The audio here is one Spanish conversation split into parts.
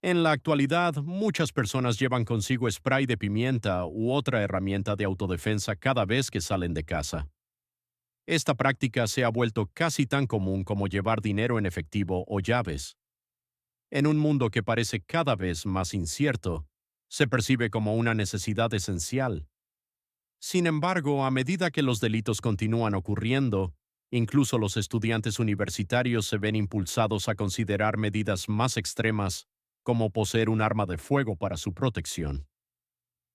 En la actualidad, muchas personas llevan consigo spray de pimienta u otra herramienta de autodefensa cada vez que salen de casa. Esta práctica se ha vuelto casi tan común como llevar dinero en efectivo o llaves. En un mundo que parece cada vez más incierto, se percibe como una necesidad esencial. Sin embargo, a medida que los delitos continúan ocurriendo, incluso los estudiantes universitarios se ven impulsados a considerar medidas más extremas, como poseer un arma de fuego para su protección.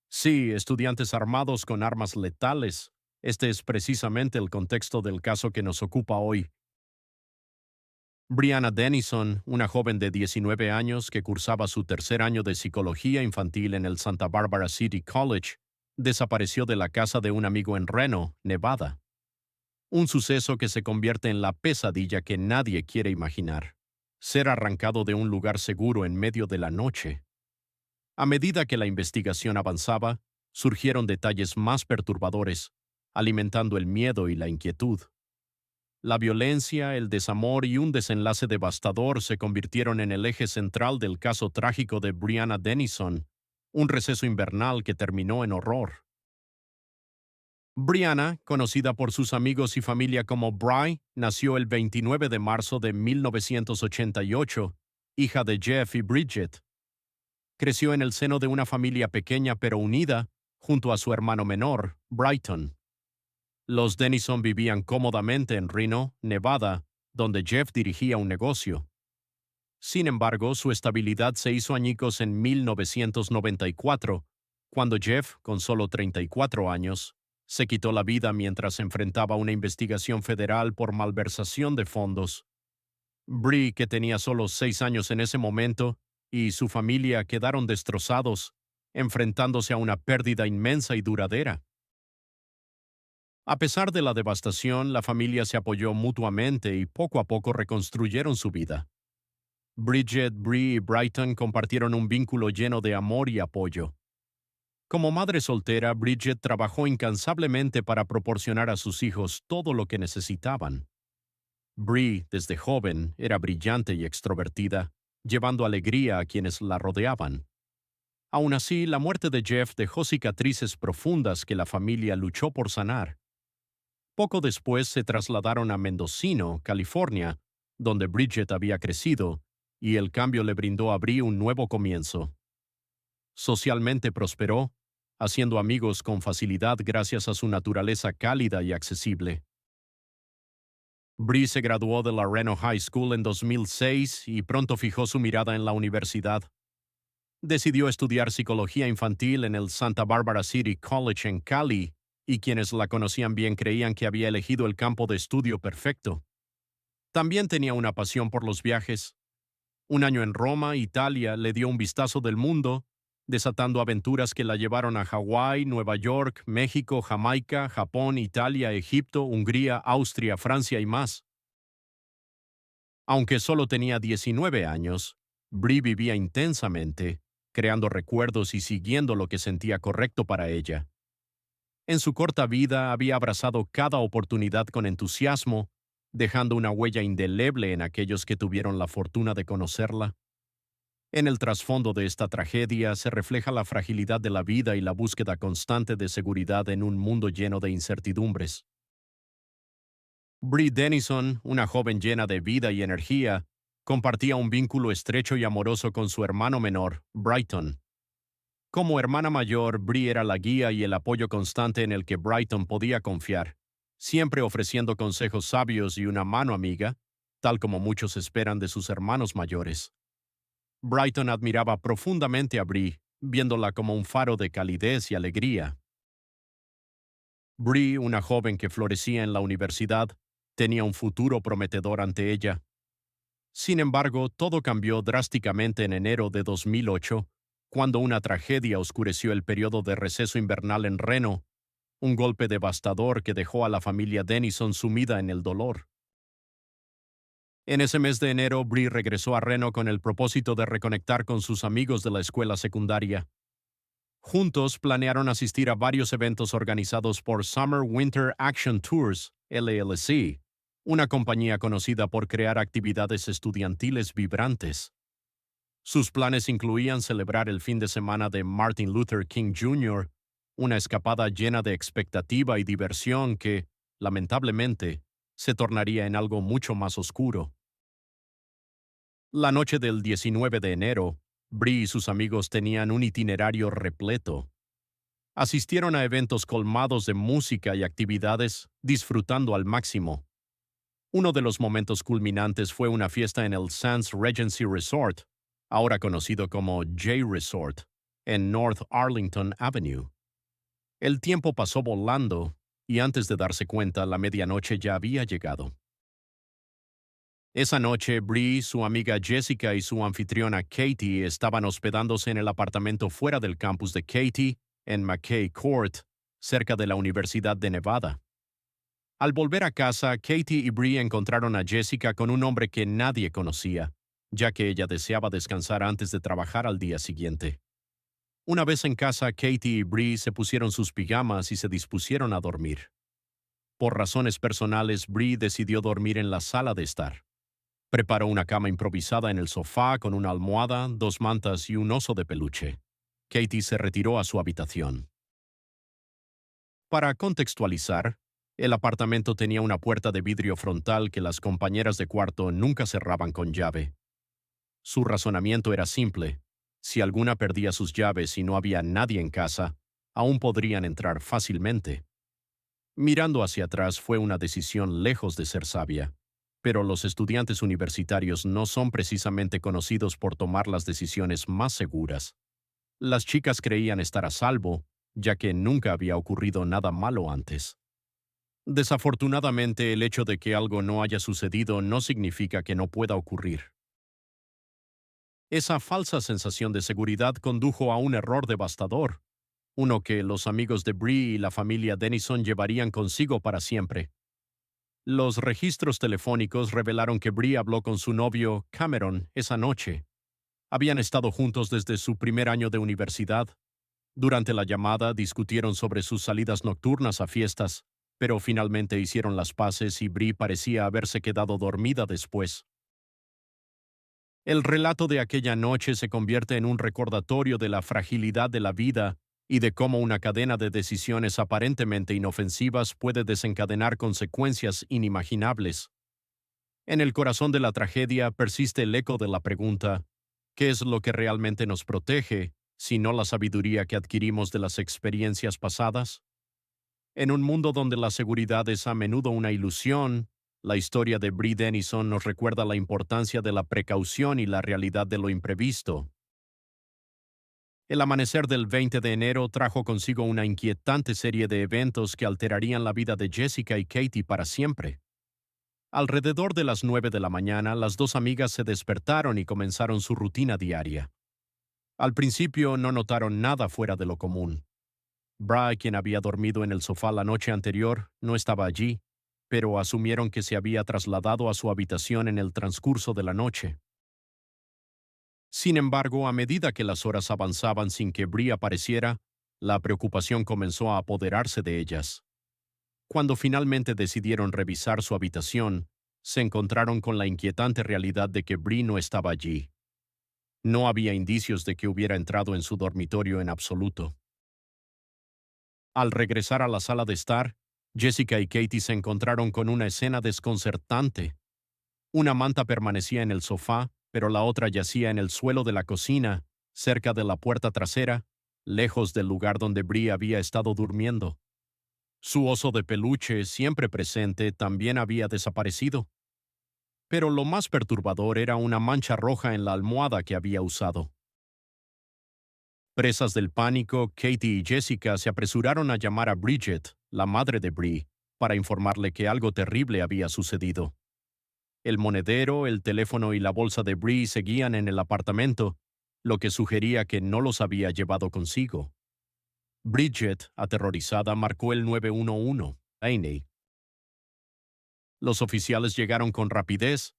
Sí, estudiantes armados con armas letales. Este es precisamente el contexto del caso que nos ocupa hoy. Brianna Dennison, una joven de 19 años que cursaba su tercer año de psicología infantil en el Santa Barbara City College, desapareció de la casa de un amigo en Reno, Nevada. Un suceso que se convierte en la pesadilla que nadie quiere imaginar. Ser arrancado de un lugar seguro en medio de la noche. A medida que la investigación avanzaba, surgieron detalles más perturbadores, alimentando el miedo y la inquietud. La violencia, el desamor y un desenlace devastador se convirtieron en el eje central del caso trágico de Brianna Dennison, un receso invernal que terminó en horror. Brianna, conocida por sus amigos y familia como Bri, nació el 29 de marzo de 1988, hija de Jeff y Bridget. Creció en el seno de una familia pequeña pero unida, junto a su hermano menor, Brighton. Los Dennison vivían cómodamente en Reno, Nevada, donde Jeff dirigía un negocio. Sin embargo, su estabilidad se hizo añicos en 1994, cuando Jeff, con solo 34 años, se quitó la vida mientras enfrentaba una investigación federal por malversación de fondos. Bree, que tenía solo 6 años en ese momento, y su familia quedaron destrozados, enfrentándose a una pérdida inmensa y duradera. A pesar de la devastación, la familia se apoyó mutuamente y poco a poco reconstruyeron su vida. Bridget, Bree y Brighton compartieron un vínculo lleno de amor y apoyo. Como madre soltera, Bridget trabajó incansablemente para proporcionar a sus hijos todo lo que necesitaban. Bree, desde joven, era brillante y extrovertida, llevando alegría a quienes la rodeaban. Aún así, la muerte de Jeff dejó cicatrices profundas que la familia luchó por sanar. Poco después se trasladaron a Mendocino, California, donde Bridget había crecido, y el cambio le brindó a Bree un nuevo comienzo. Socialmente prosperó, haciendo amigos con facilidad gracias a su naturaleza cálida y accesible. Bree se graduó de la Reno High School en 2006 y pronto fijó su mirada en la universidad. Decidió estudiar psicología infantil en el Santa Barbara City College en Cali, y quienes la conocían bien creían que había elegido el campo de estudio perfecto. También tenía una pasión por los viajes. Un año en Roma, Italia, le dio un vistazo del mundo, desatando aventuras que la llevaron a Hawái, Nueva York, México, Jamaica, Japón, Italia, Egipto, Hungría, Austria, Francia y más. Aunque solo tenía 19 años, Bree vivía intensamente, creando recuerdos y siguiendo lo que sentía correcto para ella. En su corta vida había abrazado cada oportunidad con entusiasmo, dejando una huella indeleble en aquellos que tuvieron la fortuna de conocerla. En el trasfondo de esta tragedia se refleja la fragilidad de la vida y la búsqueda constante de seguridad en un mundo lleno de incertidumbres. Bree Dennison, una joven llena de vida y energía, compartía un vínculo estrecho y amoroso con su hermano menor, Brighton. Como hermana mayor, Bree era la guía y el apoyo constante en el que Brighton podía confiar, siempre ofreciendo consejos sabios y una mano amiga, tal como muchos esperan de sus hermanos mayores. Brighton admiraba profundamente a Bree, viéndola como un faro de calidez y alegría. Bree, una joven que florecía en la universidad, tenía un futuro prometedor ante ella. Sin embargo, todo cambió drásticamente en enero de 2008, cuando una tragedia oscureció el periodo de receso invernal en Reno, un golpe devastador que dejó a la familia Dennison sumida en el dolor. En ese mes de enero, Bree regresó a Reno con el propósito de reconectar con sus amigos de la escuela secundaria. Juntos planearon asistir a varios eventos organizados por Summer Winter Action Tours, LLC, una compañía conocida por crear actividades estudiantiles vibrantes. Sus planes incluían celebrar el fin de semana de Martin Luther King Jr., una escapada llena de expectativa y diversión que, lamentablemente, se tornaría en algo mucho más oscuro. La noche del 19 de enero, Bree y sus amigos tenían un itinerario repleto. Asistieron a eventos colmados de música y actividades, disfrutando al máximo. Uno de los momentos culminantes fue una fiesta en el Sands Regency Resort, ahora conocido como J Resort, en North Arlington Avenue. El tiempo pasó volando, y antes de darse cuenta, la medianoche ya había llegado. Esa noche, Bree, su amiga Jessica y su anfitriona Katie estaban hospedándose en el apartamento fuera del campus de Katie, en McKay Court, cerca de la Universidad de Nevada. Al volver a casa, Katie y Bree encontraron a Jessica con un hombre que nadie conocía, ya que ella deseaba descansar antes de trabajar al día siguiente. Una vez en casa, Katie y Bree se pusieron sus pijamas y se dispusieron a dormir. Por razones personales, Bree decidió dormir en la sala de estar. Preparó una cama improvisada en el sofá con una almohada, dos mantas y un oso de peluche. Katie se retiró a su habitación. Para contextualizar, el apartamento tenía una puerta de vidrio frontal que las compañeras de cuarto nunca cerraban con llave. Su razonamiento era simple: si alguna perdía sus llaves y no había nadie en casa, aún podrían entrar fácilmente. Mirando hacia atrás, fue una decisión lejos de ser sabia, pero los estudiantes universitarios no son precisamente conocidos por tomar las decisiones más seguras. Las chicas creían estar a salvo, ya que nunca había ocurrido nada malo antes. Desafortunadamente, el hecho de que algo no haya sucedido no significa que no pueda ocurrir. Esa falsa sensación de seguridad condujo a un error devastador, uno que los amigos de Bree y la familia Denison llevarían consigo para siempre. Los registros telefónicos revelaron que Bree habló con su novio, Cameron, esa noche. Habían estado juntos desde su primer año de universidad. Durante la llamada discutieron sobre sus salidas nocturnas a fiestas, pero finalmente hicieron las paces y Bree parecía haberse quedado dormida después. El relato de aquella noche se convierte en un recordatorio de la fragilidad de la vida y de cómo una cadena de decisiones aparentemente inofensivas puede desencadenar consecuencias inimaginables. En el corazón de la tragedia persiste el eco de la pregunta: ¿qué es lo que realmente nos protege, si no la sabiduría que adquirimos de las experiencias pasadas? En un mundo donde la seguridad es a menudo una ilusión, la historia de Bree Denison nos recuerda la importancia de la precaución y la realidad de lo imprevisto. El amanecer del 20 de enero trajo consigo una inquietante serie de eventos que alterarían la vida de Jessica y Katie para siempre. Alrededor de las 9 de la mañana, las dos amigas se despertaron y comenzaron su rutina diaria. Al principio no notaron nada fuera de lo común. Bry, quien había dormido en el sofá la noche anterior, no estaba allí, pero asumieron que se había trasladado a su habitación en el transcurso de la noche. Sin embargo, a medida que las horas avanzaban sin que Bri apareciera, la preocupación comenzó a apoderarse de ellas. Cuando finalmente decidieron revisar su habitación, se encontraron con la inquietante realidad de que Bri no estaba allí. No había indicios de que hubiera entrado en su dormitorio en absoluto. Al regresar a la sala de estar, Jessica y Katie se encontraron con una escena desconcertante. Una manta permanecía en el sofá, pero la otra yacía en el suelo de la cocina, cerca de la puerta trasera, lejos del lugar donde Bri había estado durmiendo. Su oso de peluche, siempre presente, también había desaparecido. Pero lo más perturbador era una mancha roja en la almohada que había usado. Presas del pánico, Katie y Jessica se apresuraron a llamar a Bridget, la madre de Bree, para informarle que algo terrible había sucedido. El monedero, el teléfono y la bolsa de Bree seguían en el apartamento, lo que sugería que no los había llevado consigo. Bridget, aterrorizada, marcó el 911, Laney. Los oficiales llegaron con rapidez,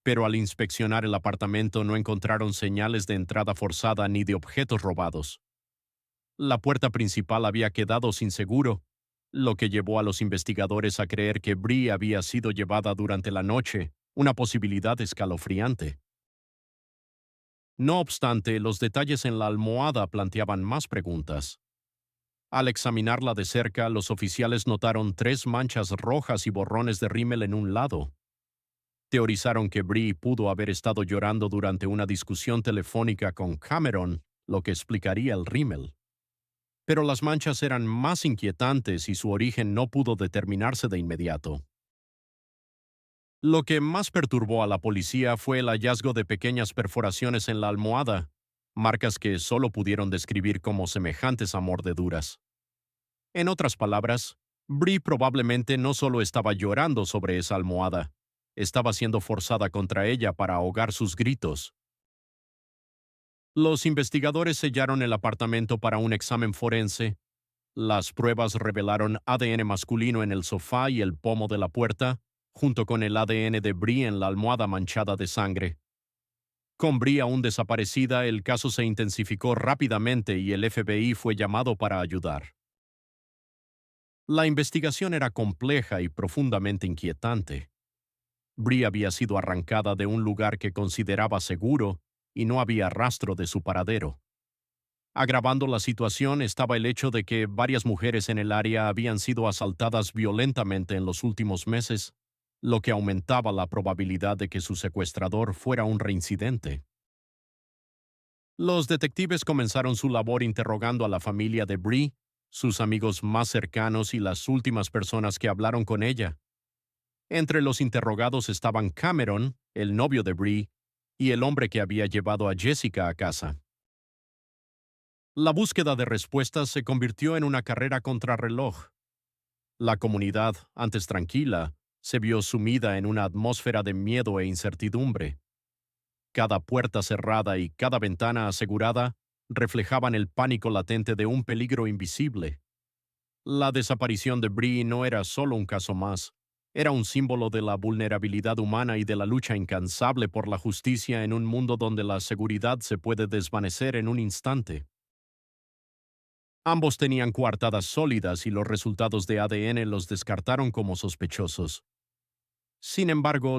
pero al inspeccionar el apartamento no encontraron señales de entrada forzada ni de objetos robados. La puerta principal había quedado sin seguro, lo que llevó a los investigadores a creer que Bree había sido llevada durante la noche, una posibilidad escalofriante. No obstante, los detalles en la almohada planteaban más preguntas. Al examinarla de cerca, los oficiales notaron 3 manchas rojas y borrones de rímel en un lado. Teorizaron que Bree pudo haber estado llorando durante una discusión telefónica con Cameron, lo que explicaría el rímel. Pero las manchas eran más inquietantes y su origen no pudo determinarse de inmediato. Lo que más perturbó a la policía fue el hallazgo de pequeñas perforaciones en la almohada, marcas que solo pudieron describir como semejantes a mordeduras. En otras palabras, Bree probablemente no solo estaba llorando sobre esa almohada, estaba siendo forzada contra ella para ahogar sus gritos. Los investigadores sellaron el apartamento para un examen forense. Las pruebas revelaron ADN masculino en el sofá y el pomo de la puerta, junto con el ADN de Bree en la almohada manchada de sangre. Con Bree aún desaparecida, el caso se intensificó rápidamente y el FBI fue llamado para ayudar. La investigación era compleja y profundamente inquietante. Bree había sido arrancada de un lugar que consideraba seguro y no había rastro de su paradero. Agravando la situación estaba el hecho de que varias mujeres en el área habían sido asaltadas violentamente en los últimos meses, lo que aumentaba la probabilidad de que su secuestrador fuera un reincidente. Los detectives comenzaron su labor interrogando a la familia de Bree, sus amigos más cercanos y las últimas personas que hablaron con ella. Entre los interrogados estaban Cameron, el novio de Bree, y el hombre que había llevado a Jessica a casa. La búsqueda de respuestas se convirtió en una carrera contrarreloj. La comunidad, antes tranquila, se vio sumida en una atmósfera de miedo e incertidumbre. Cada puerta cerrada y cada ventana asegurada reflejaban el pánico latente de un peligro invisible. La desaparición de Bree no era solo un caso más, era un símbolo de la vulnerabilidad humana y de la lucha incansable por la justicia en un mundo donde la seguridad se puede desvanecer en un instante. Ambos tenían coartadas sólidas y los resultados de ADN los descartaron como sospechosos. Sin embargo,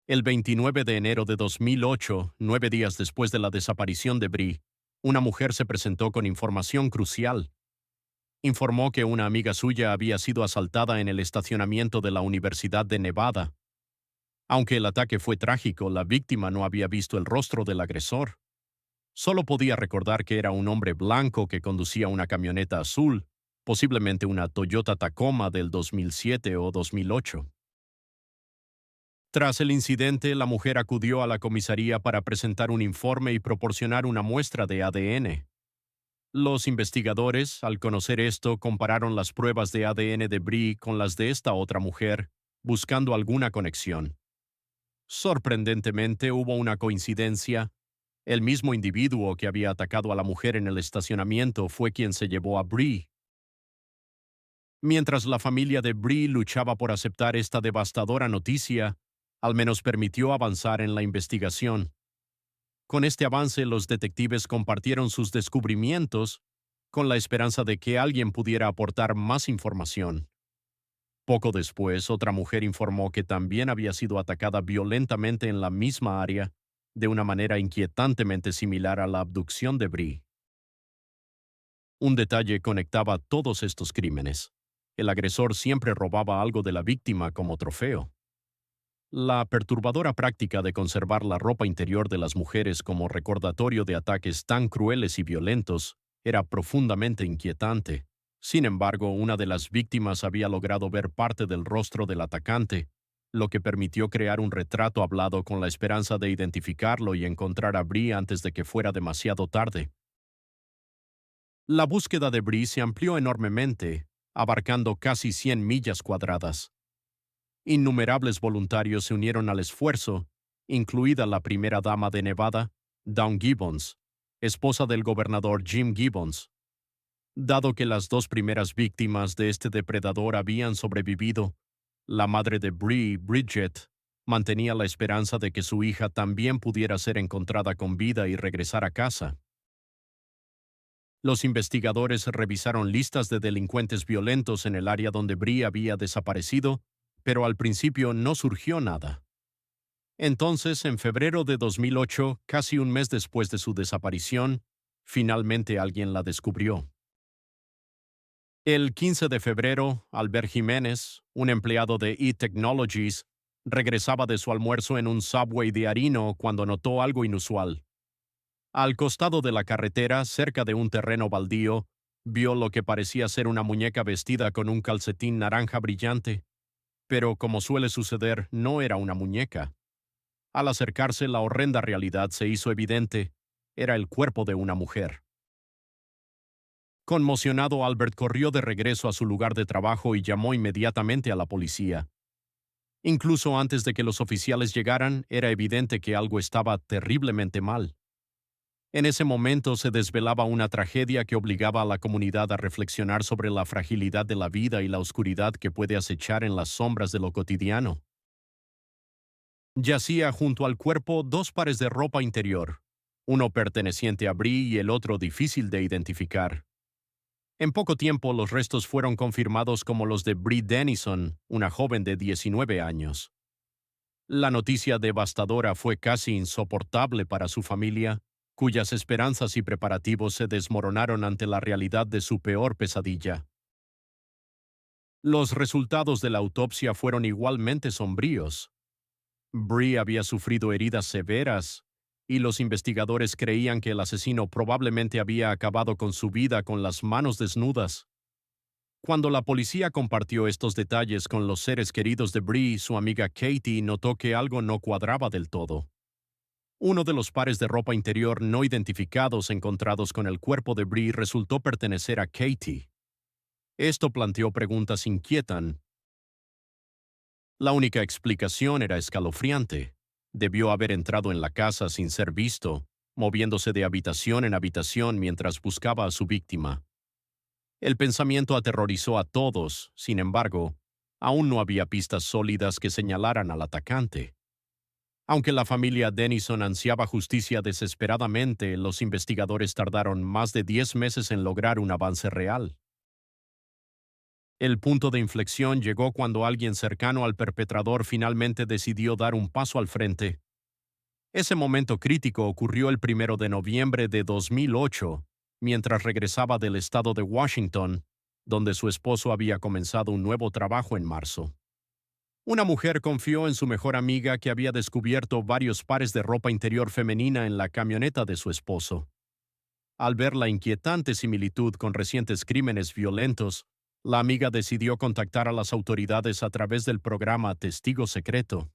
el 29 de enero de 2008, 9 días después de la desaparición de Bree, una mujer se presentó con información crucial. Informó que una amiga suya había sido asaltada en el estacionamiento de la Universidad de Nevada. Aunque el ataque fue trágico, la víctima no había visto el rostro del agresor. Solo podía recordar que era un hombre blanco que conducía una camioneta azul, posiblemente una Toyota Tacoma del 2007 o 2008. Tras el incidente, la mujer acudió a la comisaría para presentar un informe y proporcionar una muestra de ADN. Los investigadores, al conocer esto, compararon las pruebas de ADN de Bree con las de esta otra mujer, buscando alguna conexión. Sorprendentemente, hubo una coincidencia. El mismo individuo que había atacado a la mujer en el estacionamiento fue quien se llevó a Bree. Mientras la familia de Bree luchaba por aceptar esta devastadora noticia, al menos permitió avanzar en la investigación. Con este avance, los detectives compartieron sus descubrimientos con la esperanza de que alguien pudiera aportar más información. Poco después, otra mujer informó que también había sido atacada violentamente en la misma área, de una manera inquietantemente similar a la abducción de Bree. Un detalle conectaba todos estos crímenes. El agresor siempre robaba algo de la víctima como trofeo. La perturbadora práctica de conservar la ropa interior de las mujeres como recordatorio de ataques tan crueles y violentos era profundamente inquietante. Sin embargo, una de las víctimas había logrado ver parte del rostro del atacante, lo que permitió crear un retrato hablado con la esperanza de identificarlo y encontrar a Bree antes de que fuera demasiado tarde. La búsqueda de Bree se amplió enormemente, abarcando casi 100 millas cuadradas. Innumerables voluntarios se unieron al esfuerzo, incluida la primera dama de Nevada, Dawn Gibbons, esposa del gobernador Jim Gibbons. Dado que las dos primeras víctimas de este depredador habían sobrevivido, la madre de Bree, Bridget, mantenía la esperanza de que su hija también pudiera ser encontrada con vida y regresar a casa. Los investigadores revisaron listas de delincuentes violentos en el área donde Bree había desaparecido, pero al principio no surgió nada. Entonces, en febrero de 2008, casi un mes después de su desaparición, finalmente alguien la descubrió. El 15 de febrero, Albert Jiménez, un empleado de eTechnologies, regresaba de su almuerzo en un subway de Harino cuando notó algo inusual. Al costado de la carretera, cerca de un terreno baldío, vio lo que parecía ser una muñeca vestida con un calcetín naranja brillante, pero como suele suceder, no era una muñeca. Al acercarse, la horrenda realidad se hizo evidente. Era el cuerpo de una mujer. Conmocionado, Albert corrió de regreso a su lugar de trabajo y llamó inmediatamente a la policía. Incluso antes de que los oficiales llegaran, era evidente que algo estaba terriblemente mal. En ese momento se desvelaba una tragedia que obligaba a la comunidad a reflexionar sobre la fragilidad de la vida y la oscuridad que puede acechar en las sombras de lo cotidiano. Yacía junto al cuerpo dos pares de ropa interior, uno perteneciente a Bree y el otro difícil de identificar. En poco tiempo los restos fueron confirmados como los de Bree Dennison, una joven de 19 años. La noticia devastadora fue casi insoportable para su familia, cuyas esperanzas y preparativos se desmoronaron ante la realidad de su peor pesadilla. Los resultados de la autopsia fueron igualmente sombríos. Bree había sufrido heridas severas, y los investigadores creían que el asesino probablemente había acabado con su vida con las manos desnudas. Cuando la policía compartió estos detalles con los seres queridos de Bree, su amiga Katie notó que algo no cuadraba del todo. Uno de los pares de ropa interior no identificados encontrados con el cuerpo de Bree resultó pertenecer a Katie. Esto planteó preguntas inquietantes. La única explicación era escalofriante. Debió haber entrado en la casa sin ser visto, moviéndose de habitación en habitación mientras buscaba a su víctima. El pensamiento aterrorizó a todos, sin embargo, aún no había pistas sólidas que señalaran al atacante. Aunque la familia Dennison ansiaba justicia desesperadamente, los investigadores tardaron más de 10 meses en lograr un avance real. El punto de inflexión llegó cuando alguien cercano al perpetrador finalmente decidió dar un paso al frente. Ese momento crítico ocurrió el 1 de noviembre de 2008, mientras regresaba del estado de Washington, donde su esposo había comenzado un nuevo trabajo en marzo. Una mujer confió en su mejor amiga que había descubierto varios pares de ropa interior femenina en la camioneta de su esposo. Al ver la inquietante similitud con recientes crímenes violentos, la amiga decidió contactar a las autoridades a través del programa Testigo Secreto.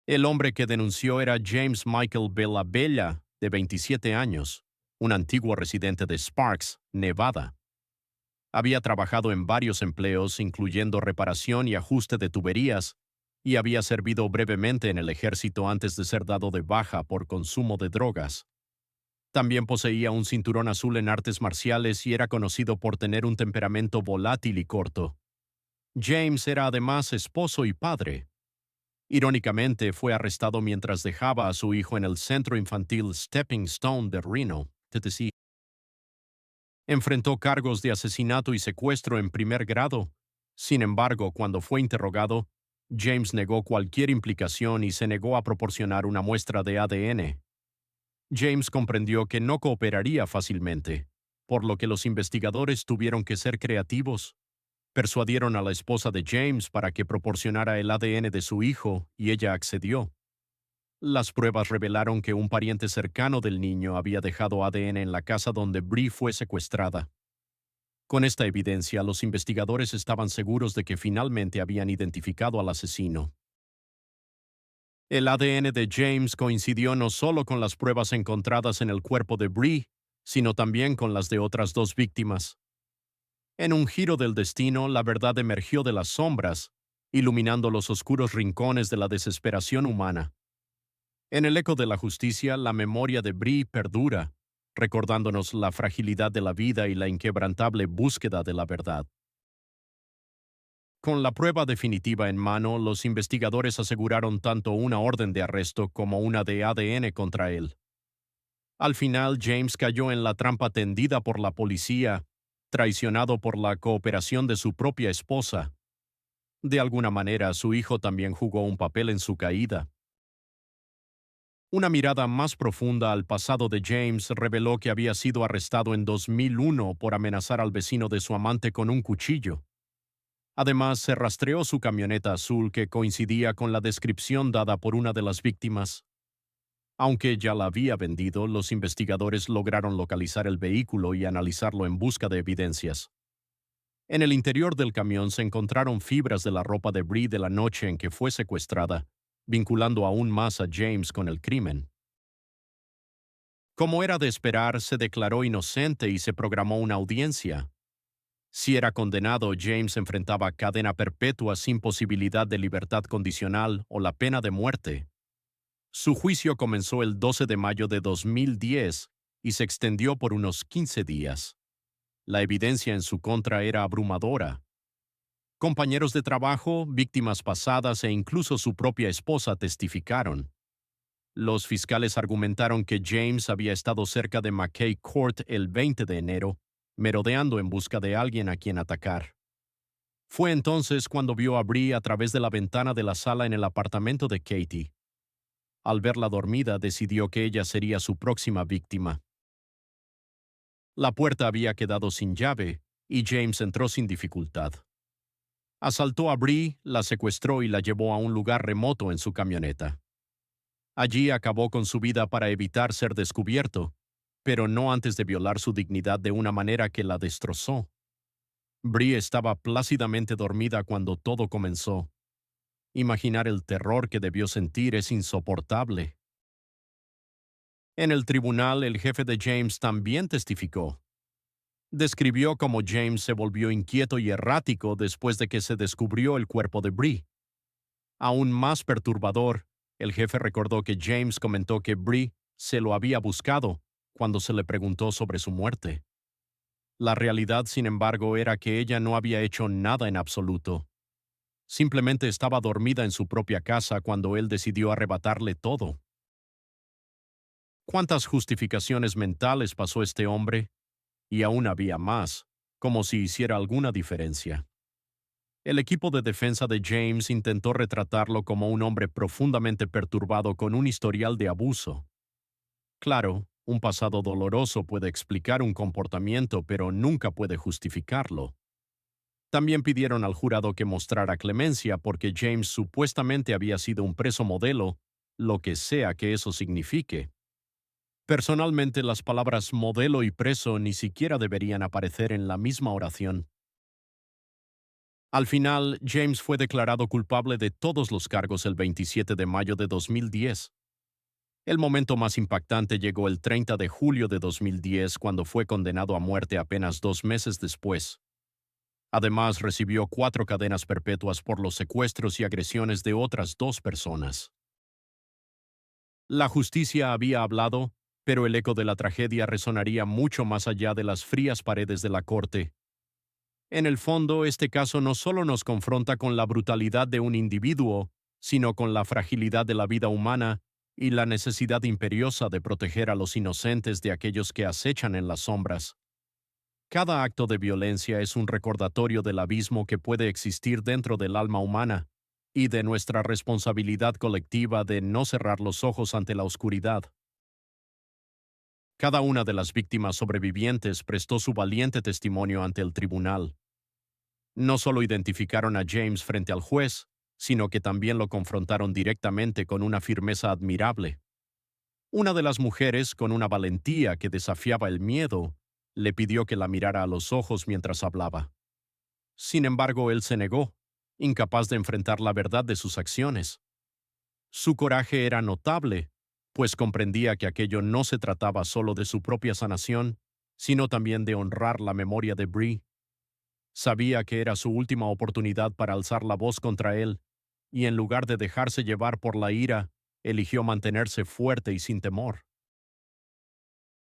El hombre que denunció era James Michael Bella, de 27 años, un antiguo residente de Sparks, Nevada. Había trabajado en varios empleos, incluyendo reparación y ajuste de tuberías, y había servido brevemente en el ejército antes de ser dado de baja por consumo de drogas. También poseía un cinturón azul en artes marciales y era conocido por tener un temperamento volátil y corto. James era además esposo y padre. Irónicamente, fue arrestado mientras dejaba a su hijo en el centro infantil Stepping Stone de Reno, Tennessee. Enfrentó cargos de asesinato y secuestro en primer grado. Sin embargo, cuando fue interrogado, James negó cualquier implicación y se negó a proporcionar una muestra de ADN. James comprendió que no cooperaría fácilmente, por lo que los investigadores tuvieron que ser creativos. Persuadieron a la esposa de James para que proporcionara el ADN de su hijo y ella accedió. Las pruebas revelaron que un pariente cercano del niño había dejado ADN en la casa donde Bree fue secuestrada. Con esta evidencia, los investigadores estaban seguros de que finalmente habían identificado al asesino. El ADN de James coincidió no solo con las pruebas encontradas en el cuerpo de Bree, sino también con las de otras dos víctimas. En un giro del destino, la verdad emergió de las sombras, iluminando los oscuros rincones de la desesperación humana. En el eco de la justicia, la memoria de Bree perdura, recordándonos la fragilidad de la vida y la inquebrantable búsqueda de la verdad. Con la prueba definitiva en mano, los investigadores aseguraron tanto una orden de arresto como una de ADN contra él. Al final, James cayó en la trampa tendida por la policía, traicionado por la cooperación de su propia esposa. De alguna manera, su hijo también jugó un papel en su caída. Una mirada más profunda al pasado de James reveló que había sido arrestado en 2001 por amenazar al vecino de su amante con un cuchillo. Además, se rastreó su camioneta azul que coincidía con la descripción dada por una de las víctimas. Aunque ya la había vendido, los investigadores lograron localizar el vehículo y analizarlo en busca de evidencias. En el interior del camión se encontraron fibras de la ropa de Bree de la noche en que fue secuestrada, vinculando aún más a James con el crimen. Como era de esperar, se declaró inocente y se programó una audiencia. Si era condenado, James enfrentaba cadena perpetua sin posibilidad de libertad condicional o la pena de muerte. Su juicio comenzó el 12 de mayo de 2010 y se extendió por unos 15 días. La evidencia en su contra era abrumadora. Compañeros de trabajo, víctimas pasadas e incluso su propia esposa testificaron. Los fiscales argumentaron que James había estado cerca de McKay Court el 20 de enero, merodeando en busca de alguien a quien atacar. Fue entonces cuando vio a Bree a través de la ventana de la sala en el apartamento de Katie. Al verla dormida, decidió que ella sería su próxima víctima. La puerta había quedado sin llave, y James entró sin dificultad. Asaltó a Bree, la secuestró y la llevó a un lugar remoto en su camioneta. Allí acabó con su vida para evitar ser descubierto, pero no antes de violar su dignidad de una manera que la destrozó. Bree estaba plácidamente dormida cuando todo comenzó. Imaginar el terror que debió sentir es insoportable. En el tribunal, el jefe de James también testificó. Describió cómo James se volvió inquieto y errático después de que se descubrió el cuerpo de Bree. Aún más perturbador, el jefe recordó que James comentó que Bree se lo había buscado cuando se le preguntó sobre su muerte. La realidad, sin embargo, era que ella no había hecho nada en absoluto. Simplemente estaba dormida en su propia casa cuando él decidió arrebatarle todo. ¿Cuántas justificaciones mentales pasó este hombre? Y aún había más, como si hiciera alguna diferencia. El equipo de defensa de James intentó retratarlo como un hombre profundamente perturbado con un historial de abuso. Claro, un pasado doloroso puede explicar un comportamiento, pero nunca puede justificarlo. También pidieron al jurado que mostrara clemencia porque James supuestamente había sido un preso modelo, lo que sea que eso signifique. Personalmente, las palabras modelo y preso ni siquiera deberían aparecer en la misma oración. Al final, James fue declarado culpable de todos los cargos el 27 de mayo de 2010. El momento más impactante llegó el 30 de julio de 2010, cuando fue condenado a muerte apenas 2 meses después. Además, recibió 4 cadenas perpetuas por los secuestros y agresiones de otras 2 personas. La justicia había hablado, pero el eco de la tragedia resonaría mucho más allá de las frías paredes de la corte. En el fondo, este caso no solo nos confronta con la brutalidad de un individuo, sino con la fragilidad de la vida humana y la necesidad imperiosa de proteger a los inocentes de aquellos que acechan en las sombras. Cada acto de violencia es un recordatorio del abismo que puede existir dentro del alma humana y de nuestra responsabilidad colectiva de no cerrar los ojos ante la oscuridad. Cada una de las víctimas sobrevivientes prestó su valiente testimonio ante el tribunal. No solo identificaron a James frente al juez, sino que también lo confrontaron directamente con una firmeza admirable. Una de las mujeres, con una valentía que desafiaba el miedo, le pidió que la mirara a los ojos mientras hablaba. Sin embargo, él se negó, incapaz de enfrentar la verdad de sus acciones. Su coraje era notable, pues comprendía que aquello no se trataba solo de su propia sanación, sino también de honrar la memoria de Bree. Sabía que era su última oportunidad para alzar la voz contra él, y en lugar de dejarse llevar por la ira, eligió mantenerse fuerte y sin temor.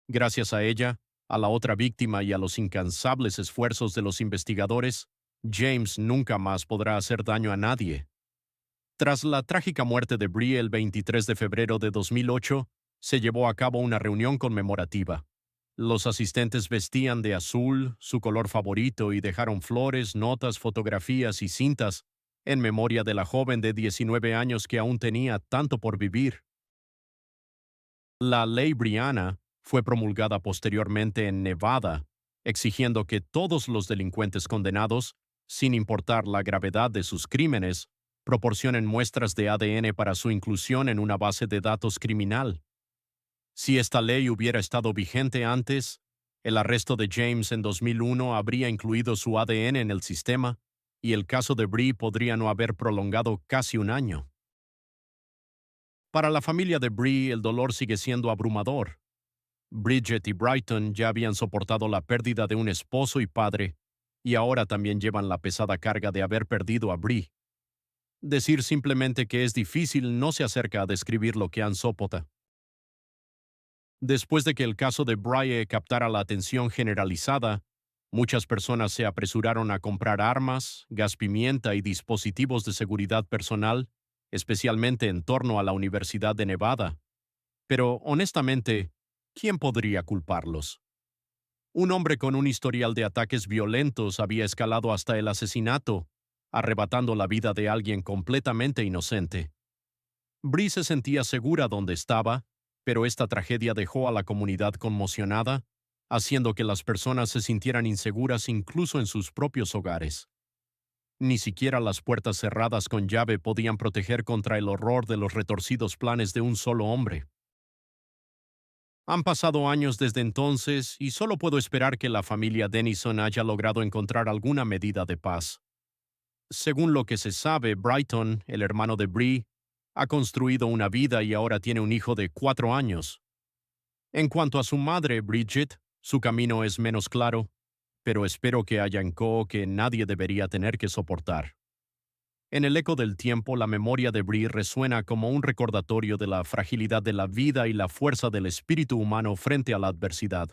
Gracias a ella, a la otra víctima y a los incansables esfuerzos de los investigadores, James nunca más podrá hacer daño a nadie. Tras la trágica muerte de Bree el 23 de febrero de 2008, se llevó a cabo una reunión conmemorativa. Los asistentes vestían de azul, su color favorito, y dejaron flores, notas, fotografías y cintas en memoria de la joven de 19 años que aún tenía tanto por vivir. La ley Brianna fue promulgada posteriormente en Nevada, exigiendo que todos los delincuentes condenados, sin importar la gravedad de sus crímenes, proporcionen muestras de ADN para su inclusión en una base de datos criminal. Si esta ley hubiera estado vigente antes, el arresto de James en 2001 habría incluido su ADN en el sistema y el caso de Bree podría no haber prolongado casi un año. Para la familia de Bree, el dolor sigue siendo abrumador. Bridget y Brighton ya habían soportado la pérdida de un esposo y padre, y ahora también llevan la pesada carga de haber perdido a Bree. Decir simplemente que es difícil no se acerca a describir lo que han soportado. Después de que el caso de Brye captara la atención generalizada, muchas personas se apresuraron a comprar armas, gas pimienta y dispositivos de seguridad personal, especialmente en torno a la Universidad de Nevada. Pero, honestamente, ¿quién podría culparlos? Un hombre con un historial de ataques violentos había escalado hasta el asesinato, arrebatando la vida de alguien completamente inocente. Bree se sentía segura donde estaba, pero esta tragedia dejó a la comunidad conmocionada, haciendo que las personas se sintieran inseguras incluso en sus propios hogares. Ni siquiera las puertas cerradas con llave podían proteger contra el horror de los retorcidos planes de un solo hombre. Han pasado años desde entonces y solo puedo esperar que la familia Dennison haya logrado encontrar alguna medida de paz. Según lo que se sabe, Brighton, el hermano de Bree, ha construido una vida y ahora tiene un hijo de 4 años. En cuanto a su madre, Bridget, su camino es menos claro, pero espero que haya encono que nadie debería tener que soportar. En el eco del tiempo, la memoria de Bree resuena como un recordatorio de la fragilidad de la vida y la fuerza del espíritu humano frente a la adversidad.